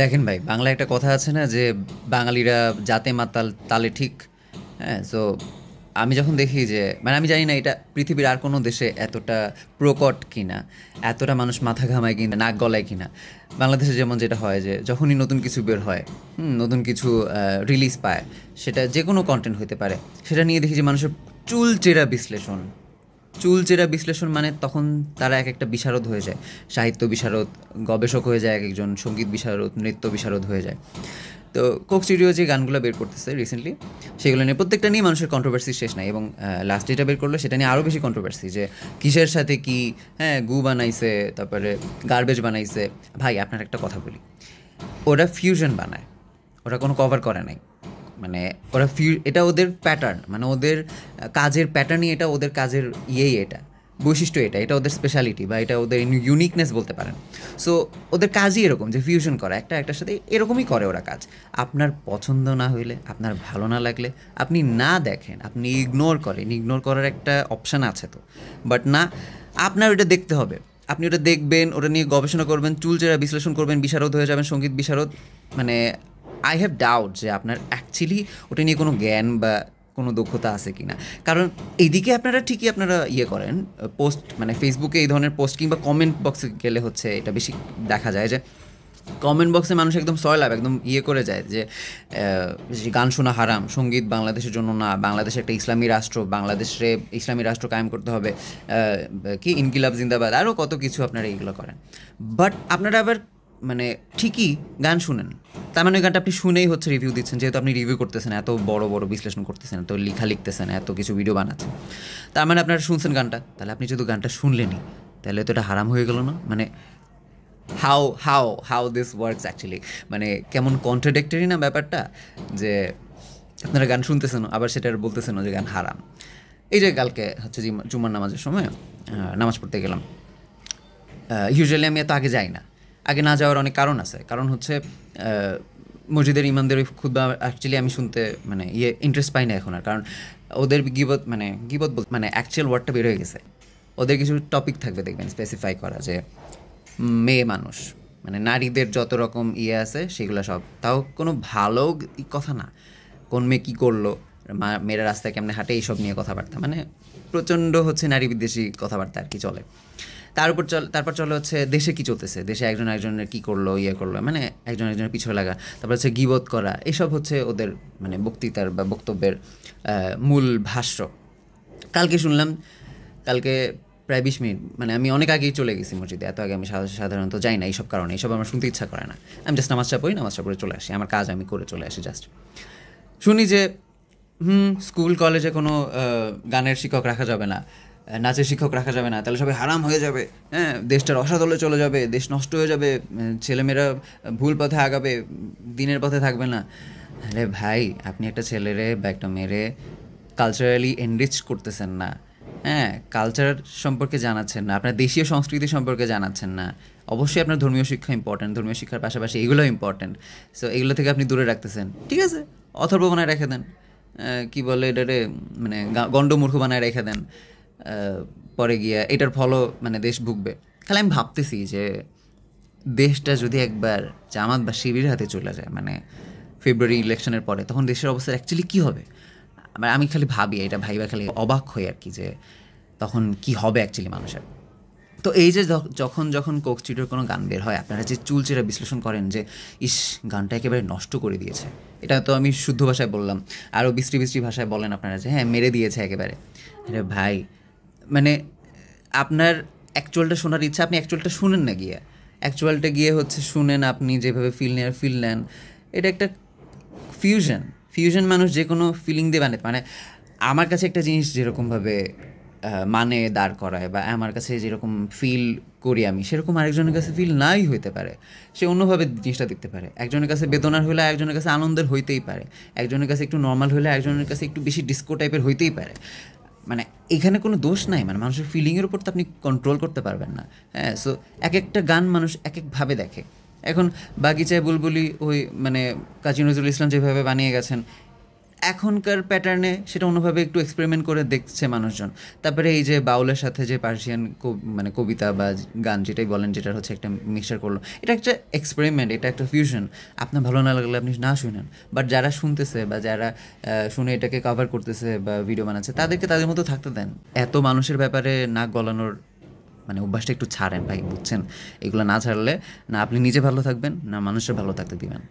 দেখেন ভাই, বাংলায় একটা কথা আছে না যে বাঙালিরা জাতে মাতাল তালে ঠিক। হ্যাঁ, সো আমি যখন দেখি যে মানে আমি জানি না এটা পৃথিবীর আর কোনো দেশে এতটা প্রকট কিনা, এতটা মানুষ মাথা ঘামায় কিনা, নাক গলায় কিনা। বাংলাদেশে যেমন যেটা হয় যে যখনই নতুন কিছু বের হয়, নতুন কিছু রিলিজ পায়, সেটা যে কোনো কন্টেন্ট হতে পারে, সেটা নিয়ে দেখি যে মানুষের চুলচেরা বিশ্লেষণ। চুলচেরা বিশ্লেষণ মানে তখন তারা এক একটা বিশারদ হয়ে যায়। সাহিত্য বিশারদ, গবেষক হয়ে যায়, এক একজন সঙ্গীত বিশারদ, নৃত্য বিশারদ হয়ে যায়। তো কোক স্টুডিও যে গানগুলো বের করতেছে রিসেন্টলি, সেগুলো নিয়ে প্রত্যেকটা নিয়ে মানুষের কন্ট্রোভার্সি শেষ নাই। এবং লাস্ট যেটা বের করলো সেটা নিয়ে আরও বেশি কন্ট্রোভার্সি, যে কিসের সাথে কি, হ্যাঁ গু বানাইছে, তারপরে গার্বেজ বানাইছে। ভাই আপনার একটা কথা বলি, ওরা ফিউশন বানায়, ওরা কোনো কভার করে নাই। মানে ওরা এটা ওদের প্যাটার্ন, মানে ওদের কাজের প্যাটার্নই এটা, ওদের কাজের এটা বৈশিষ্ট্য, এটা ওদের স্পেশালিটি বা এটা ওদের ইউনিকনেস বলতে পারেন। সো ওদের কাজই এরকম যে ফিউশন করা, একটা একটার সাথে এরকমই করে ওরা কাজ। আপনার পছন্দ না হইলে, আপনার ভালো না লাগলে আপনি না দেখেন, আপনি ইগনোর করেন। ইগনোর করার একটা অপশান আছে তো, বাট না, আপনার ওটা দেখতে হবে। আপনি ওটা দেখবেন, ওটা নিয়ে গবেষণা করবেন, চুলচেরা বিশ্লেষণ করবেন, বিশারদ হয়ে যাবেন, সঙ্গীত বিশারদ। মানে আই হ্যাভ ডাউট যে আপনার অ্যাকচুয়ালি ওটা নিয়ে কোনো জ্ঞান বা কোনো দক্ষতা আছে কি না। কারণ এইদিকে আপনারা ঠিকই আপনারা করেন, পোস্ট মানে ফেসবুকে এই ধরনের পোস্ট কিংবা কমেন্ট বক্সে গেলে হচ্ছে এটা বেশি দেখা যায় যে কমেন্ট বক্সে মানুষ একদম সয়লাভ, একদম করে যায় যে গান শোনা হারাম, সঙ্গীত বাংলাদেশের জন্য না, বাংলাদেশ একটা ইসলামী রাষ্ট্র, বাংলাদেশে ইসলামী রাষ্ট্র কায়েম করতে হবে, কি ইনকিলাব জিন্দাবাদ, আরও কত কিছু আপনারা এইগুলো করেন। বাট আপনারা আবার মানে ঠিকই গান শুনেন, তার মানে ওই গানটা আপনি শুনেই হচ্ছে রিভিউ দিচ্ছেন। যেহেতু আপনি রিভিউ করতেছেন, এত বড় বড় বিশ্লেষণ করতেছেন, এত লেখা লিখতেছেন, এত কিছু ভিডিও বানাচ্ছেন, তার মানে আপনারা শুনছেন গানটা, তাহলে আপনি যদি গানটা শুনলেনই, তাহলে তো এটা হারাম হয়ে গেল না? মানে হাউ দিস ওয়ার্কস অ্যাকচুয়ালি, মানে কেমন কন্ট্রাডিক্টরি না ব্যাপারটা, যে আপনারা গান শুনতেছেন আবার সেটা বলতেছেন যে গান হারাম। এই যে কালকে হচ্ছে জুম্মার নামাজের সময় নামাজ পড়তে গেলাম। ইউজুয়ালি আমি এত আগে যাই না, আগে না যাওয়ার অনেক কারণ আছে। কারণ হচ্ছে মসজিদের ইমামদের ওই খুতবা অ্যাকচুয়ালি আমি শুনতে মানে ইন্টারেস্ট পাই না এখন আর। কারণ ওদের গিবত মানে অ্যাকচুয়াল ওয়ার্ডটা বের হয়ে গেছে। ওদের কিছু টপিক থাকবে দেখবেন স্পেসিফাই করা, যে মেয়ে মানুষ, মানে নারীদের যত রকম আছে সেগুলো সব, তাও কোনো ভালো কথা না। কোন মেয়ে কী করলো, মেয়েরা রাস্তায় কেমনে হাঁটে, এইসব নিয়ে কথাবার্তা, মানে প্রচণ্ড হচ্ছে নারী বিদ্বেষী কথাবার্তা আর কি চলে। তারপর চলে হচ্ছে দেশে কী চলতেছে, দেশে একজন একজনের কী করলো, করলো, মানে একজন একজনের পিছনে লাগা। তারপর হচ্ছে গীবত করা, এসব হচ্ছে ওদের মানে বক্তৃতার বা বক্তব্যের মূল ভাষ্য। কালকে শুনলাম, কালকে প্রায় 20 মিনিট, মানে আমি অনেক আগেই চলে গেছি মসজিদে, এত আগে আমি সাধারণত যাই না এইসব কারণে, এইসব আমার শুনতে ইচ্ছা করে না। আমি জাস্ট নামাজটা পড়ে চলে আসি, আমার কাজ আমি করে চলে আসি। জাস্ট শুনি যে স্কুল কলেজে কোনো গানের শিক্ষক রাখা যাবে না, নাচের শিক্ষক রাখা যাবে না, তাহলে সবাই হারাম হয়ে যাবে, হ্যাঁ দেশটা রসাতলে চলে যাবে, দেশ নষ্ট হয়ে যাবে, ছেলেমেয়েরা ভুল পথে আগাবে, দিনের পথে থাকবে না। আরে ভাই, আপনি একটা ছেলেরে বা একটা মেয়েরে কালচারালি এনরিচ করতেছেন না, হ্যাঁ কালচার সম্পর্কে জানাচ্ছেন না, আপনার দেশীয় সংস্কৃতি সম্পর্কে জানাচ্ছেন না। অবশ্যই আপনার ধর্মীয় শিক্ষা ইম্পর্ট্যান্ট, ধর্মীয় শিক্ষার পাশাপাশি এগুলোও ইম্পর্ট্যান্ট। সো এগুলো থেকে আপনি দূরে রাখতেছেন, ঠিক আছে, অথর্ব বানায় রেখে দেন, কী বলে এটারে, মানে গণ্ডমূর্খ বানায় রেখে দেন। পরে গিয়া এটার ফলও মানে দেশ ভুগবে। খালি আমি ভাবতেছি যে দেশটা যদি একবার জামাত বা শিবির হাতে চলে যায়, মানে ফেব্রুয়ারি ইলেকশনের পরে, তখন দেশের অবস্থা অ্যাকচুয়ালি কী হবে। আমি খালি ভাবি, এটা ভাইবা খালি অবাক হই আর কি, যে তখন কি হবে অ্যাকচুয়ালি মানুষের। তো এই যে যখন যখন কোক স্টুডিওর কোনো গান বের হয়, আপনারা যে চুলচেরা বিশ্লেষণ করেন যে ইস গানটা একেবারে নষ্ট করে দিয়েছে, এটা তো আমি শুদ্ধ ভাষায় বললাম, আরও বিশ্রী বিশ্রী ভাষায় বলেন আপনারা যে হ্যাঁ মেরে দিয়েছে একেবারে। আরে ভাই, মানে আপনার অ্যাকচুয়ালটা শোনার ইচ্ছা, আপনি অ্যাকচুয়ালটা শুনেন না, অ্যাকচুয়ালটা গিয়ে হচ্ছে শুনেন, আপনি যেভাবে ফিল নেন, এটা একটা ফিউশন মানুষ যে কোনো ফিলিং দিয়ে বানাতে, মানে আমার কাছে একটা জিনিস যেরকমভাবে মানে দাঁড় করায় বা আমার কাছে যেরকম ফিল করি আমি, সেরকম আরেকজনের কাছে ফিল নাই হইতে পারে, সে অন্যভাবে জিনিসটা দেখতে পারে। একজনের কাছে বেদনার হলে একজনের কাছে আনন্দের হইতেই পারে, একজনের কাছে একটু নর্মাল হলে একজনের কাছে একটু বেশি ডিস্কো টাইপের হইতেই পারে। মানে এখানে কোনো দোষ নাই, মানে মানুষের ফিলিংয়ের উপর তো আপনি কন্ট্রোল করতে পারবেন না। হ্যাঁ, সো এক একটা গান মানুষ এক একভাবে দেখে। এখন বাগিচায় বুলবুলি ওই মানে কাজী নজরুল ইসলাম যেভাবে বানিয়ে গেছেন, এখনকার প্যাটার্নে সেটা অন্যভাবে একটু এক্সপেরিমেন্ট করে দেখছে মানুষজন। তারপরে এই যে বাউলের সাথে যে পার্সিয়ান মানে কবিতা বা গান যেটাই বলেন, যেটা হচ্ছে একটা মিক্সচার করলো, এটা একটা এক্সপেরিমেন্ট, এটা একটা ফিউশন। আপনার ভালো না লাগলে আপনি না শুনেন, বাট যারা শুনতেছে বা যারা শুনে এটাকে কভার করতেছে বা ভিডিও বানাচ্ছে, তাদেরকে তাদের মতো থাকতে দেন। এত মানুষের ব্যাপারে নাক গলানোর মানে অভ্যাসটা একটু ছাড়েন ভাই, বুঝছেন? এগুলো না ছাড়লে না আপনি নিজে ভালো থাকবেন, না মানুষের ভালো থাকতে দিবেন।